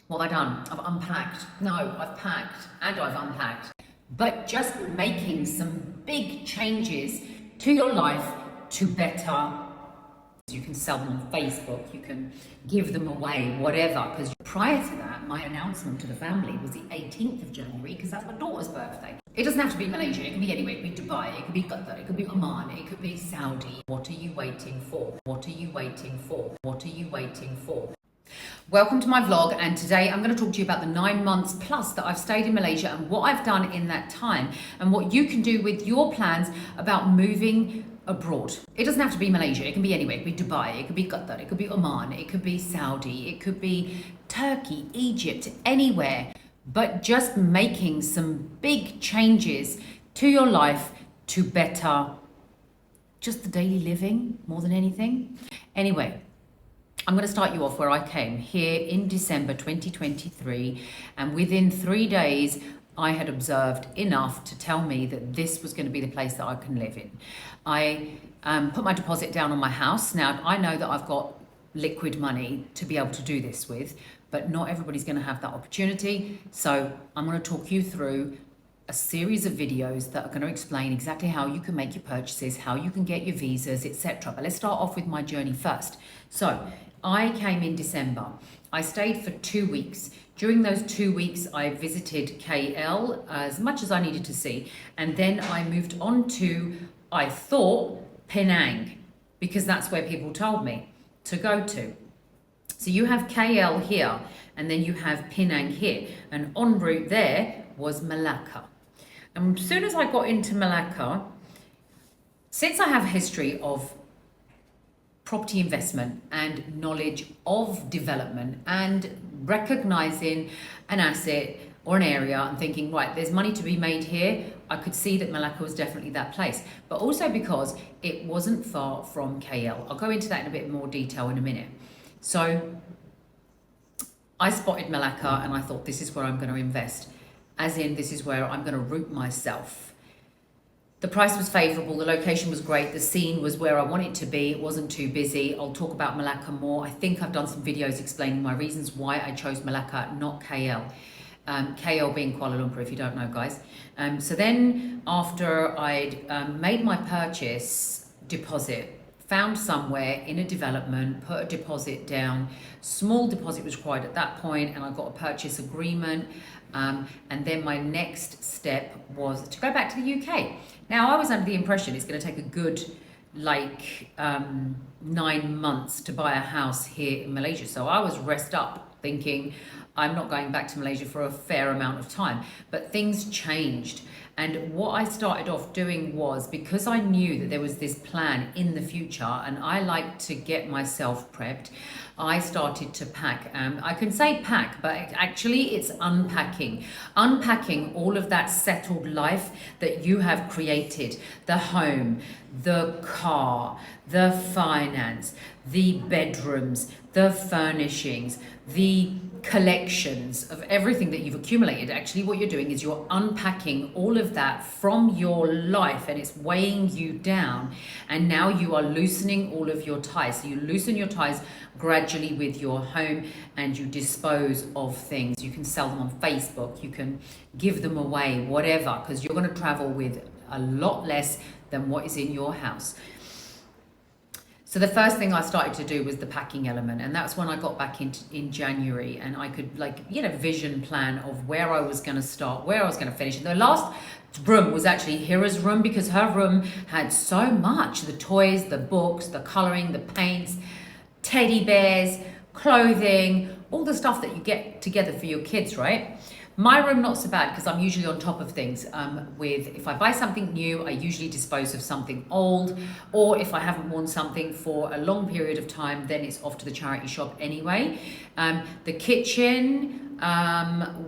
What have I done? I've unpacked. No, I've packed and I've unpacked. But just making some big changes to your life to better. You can sell them on Facebook, you can give them away, whatever. Because prior to that, my announcement to the family was the 18th of January, because that's my daughter's birthday. It doesn't have to be Malaysia, it can be anywhere. It could be Dubai, it could be Qatar, it could be Oman, it could be Saudi. What are you waiting for? What are you waiting for? What are you waiting for? Welcome to my vlog, and today I'm going to talk to you about the 9 months plus that I've stayed in Malaysia and what I've done in that time and what you can do with your plans about moving abroad. It doesn't have to be Malaysia, it can be anywhere. It could be Dubai, it could be Qatar, it could be Oman, it could be Saudi, it could be Turkey, Egypt, anywhere. But just making some big changes to your life to better just the daily living more than anything. Anyway, I'm going to start you off where I came here in December 2023, and within 3 days I had observed enough to tell me that this was going to be the place that I can live in. I put my deposit down on my house. Now I know that I've got liquid money to be able to do this with, but not everybody's going to have that opportunity. So I'm going to talk you through a series of videos that are going to explain exactly how you can make your purchases, how you can get your visas, etc. But let's start off with my journey first. So I came in December. I stayed for 2 weeks. During those 2 weeks, I visited KL as much as I needed to see. And then I moved on to, I thought, Penang, because that's where people told me to go to. So you have KL here, and then you have Penang here. And en route there was Malacca. And as soon as I got into Malacca, since I have a history of property investment and knowledge of development and recognizing an asset or an area and thinking, right, there's money to be made here, I could see that Malacca was definitely that place. But also because it wasn't far from KL. I'll go into that in a bit more detail in a minute. So I spotted Malacca and I thought, this is where I'm going to invest. As in, this is where I'm going to root myself. The price was favorable, the location was great, the scene was where I wanted to be, it wasn't too busy. I'll talk about Malacca more. I think I've done some videos explaining my reasons why I chose Malacca, not KL. KL being Kuala Lumpur, if you don't know, guys. So then after I'd made my purchase deposit, found somewhere in a development, put a deposit down, small deposit was required at that point, and I got a purchase agreement. And then my next step was to go back to the UK. Now, I was under the impression it's going to take a good 9 months to buy a house here in Malaysia. So I was rest up thinking I'm not going back to Malaysia for a fair amount of time. But things changed. And what I started off doing was, because I knew that there was this plan in the future and I like to get myself prepped, I started to pack. I can say pack, but actually it's unpacking. Unpacking all of that settled life that you have created. The home, the car, the finance, the bedrooms, the furnishings, the collections of everything that you've accumulated. Actually, what you're doing is you're unpacking all of that from your life, and it's weighing you down, and now you are loosening all of your ties. So you loosen your ties gradually with your home, and you dispose of things. You can sell them on Facebook, you can give them away, whatever, because you're going to travel with a lot less than what is in your house. So the first thing I started to do was the packing element, and that's when I got back in January, and I could vision plan of where I was going to start, where I was going to finish. And the last room was actually Hira's room, because her room had so much: the toys, the books, the coloring, the paints, teddy bears, clothing, all the stuff that you get together for your kids, right? My room, not so bad, because I'm usually on top of things. If I buy something new, I usually dispose of something old, or if I haven't worn something for a long period of time, then it's off to the charity shop anyway. The kitchen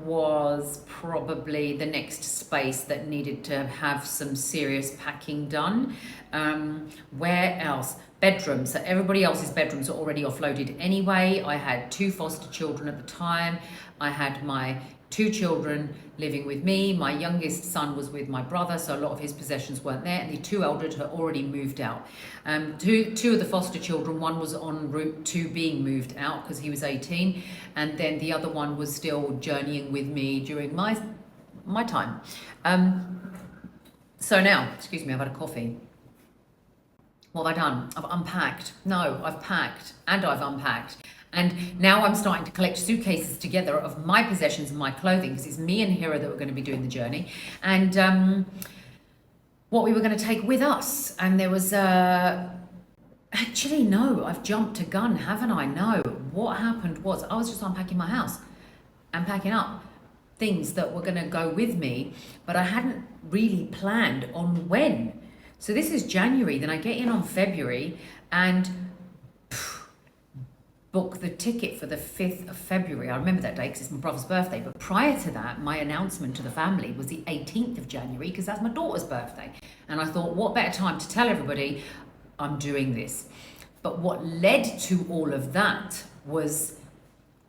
was probably the next space that needed to have some serious packing done. Where else? bedrooms. So everybody else's bedrooms are already offloaded anyway. I had 2 foster children at the time. I had my 2 children living with me. My youngest son was with my brother, so a lot of his possessions weren't there, and the 2 elders had already moved out. Two of the foster children, one was en route to being moved out because he was 18, and then the other one was still journeying with me during my time. So now, excuse me, I've had a coffee. What have I done? I've unpacked. No, I've packed and I've unpacked. And now I'm starting to collect suitcases together of my possessions and my clothing, because it's me and Hira that were going to be doing the journey. And what we were going to take with us. And there was actually, no, I've jumped a gun, haven't I? No. What happened was I was just unpacking my house and packing up things that were going to go with me, but I hadn't really planned on when. So this is January, then I get in on February and book the ticket for the 5th of February. I remember that day because it's my brother's birthday, but prior to that, my announcement to the family was the 18th of January because that's my daughter's birthday. And I thought, what better time to tell everybody I'm doing this? But what led to all of that was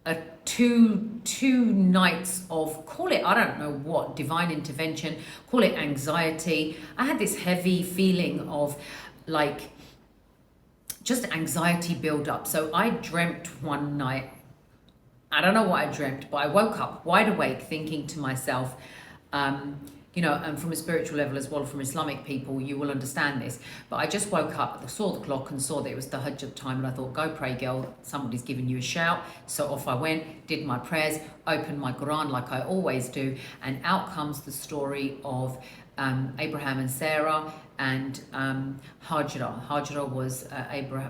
a two nights of, call it, I don't know what, divine intervention, call it anxiety. I had this heavy feeling of like just anxiety build up. So I dreamt one night, I don't know what I dreamt, but I woke up wide awake thinking to myself, you know, and from a spiritual level as well, from Islamic people, you will understand this. But I just woke up, saw the clock and saw that it was the Hajj time. And I thought, go pray, girl. Somebody's giving you a shout. So off I went, did my prayers, opened my Quran like I always do. And out comes the story of Abraham and Sarah and Hajra. Hajra was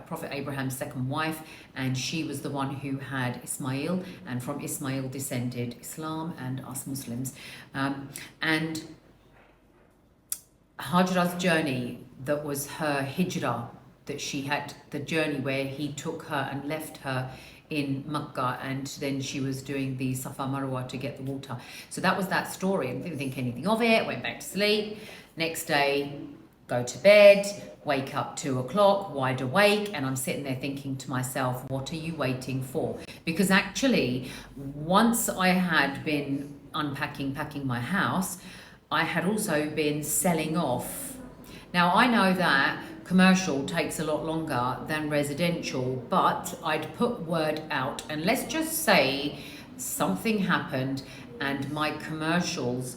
Prophet Abraham's second wife, and she was the one who had Ismail, and from Ismail descended Islam and us Muslims. And Hajra's journey, that was her hijrah, that she had, the journey where he took her and left her in Makkah, and then she was doing the Safa Marwa to get the water. So that was that story. I didn't think anything of it, went back to sleep. Next day, go to bed, wake up 2 o'clock, wide awake, and I'm sitting there thinking to myself, what are you waiting for? Because actually, once I had been packing my house, I had also been selling off. Now, I know that commercial takes a lot longer than residential, but I'd put word out, and let's just say something happened and my commercials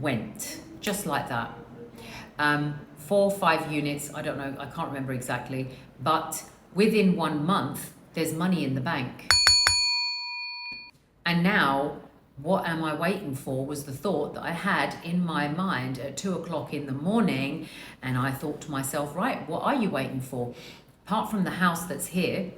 went, just like that. 4 or 5 units, I don't know, I can't remember exactly, but within 1 month, there's money in the bank. And now, what am I waiting for was the thought that I had in my mind at 2 o'clock in the morning. And I thought to myself, right, what are you waiting for? Apart from the house that's here,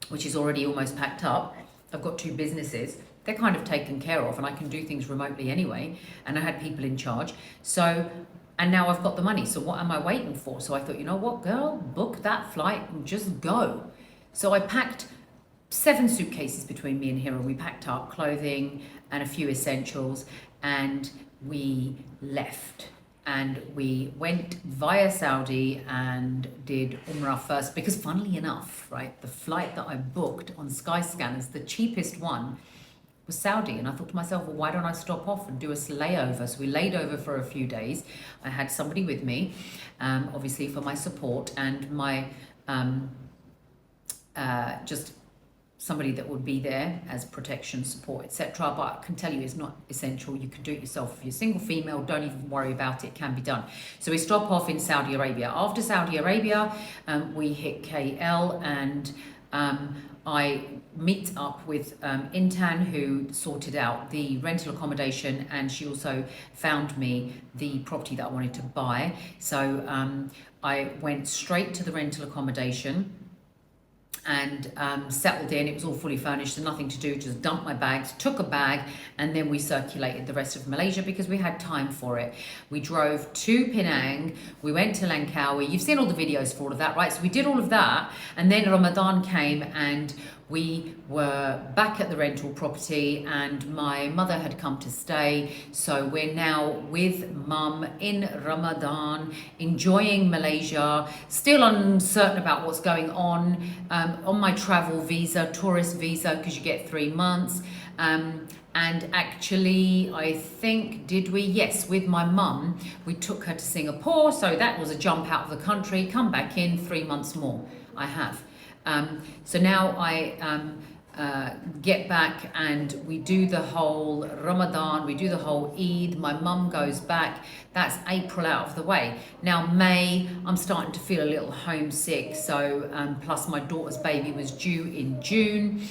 which is already almost packed up, I've got 2 businesses. They're kind of taken care of, and I can do things remotely anyway. And I had people in charge. So, and now I've got the money. So what am I waiting for? So I thought, you know what, girl, book that flight and just go. So I packed 7 suitcases between me and Hira. We packed up clothing and a few essentials, and we left. And we went via Saudi and did Umrah first, because funnily enough, right, the flight that I booked on Skyscanner, the cheapest one, was Saudi. And I thought to myself, well, why don't I stop off and do a layover? So we laid over for a few days. I had somebody with me, obviously for my support, and my just somebody that would be there as protection, support, etc. But I can tell you it's not essential. You can do it yourself. If you're single female, don't even worry about it. It can be done. So we stop off in Saudi Arabia. After Saudi Arabia, we hit KL, and I meet up with Intan, who sorted out the rental accommodation, and she also found me the property that I wanted to buy. So I went straight to the rental accommodation and settled in. It was all fully furnished, and nothing to do, just dumped my bags, took a bag, and then we circulated the rest of Malaysia because we had time for it. We drove to Penang, we went to Langkawi. You've seen all the videos for all of that, right? So we did all of that, and then Ramadan came and we were back at the rental property and my mother had come to stay. So we're now with mum in Ramadan, enjoying Malaysia, still uncertain about what's going on my travel visa, tourist visa, because you get 3 months. And actually, I think, did we? Yes, with my mum, we took her to Singapore. So that was a jump out of the country, come back in 3 months more. I have. So now I get back and we do the whole Ramadan, we do the whole Eid. My mum goes back. That's April out of the way. Now May, I'm starting to feel a little homesick. So plus my daughter's baby was due in June.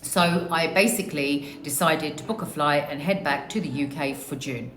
So I basically decided to book a flight and head back to the UK for June.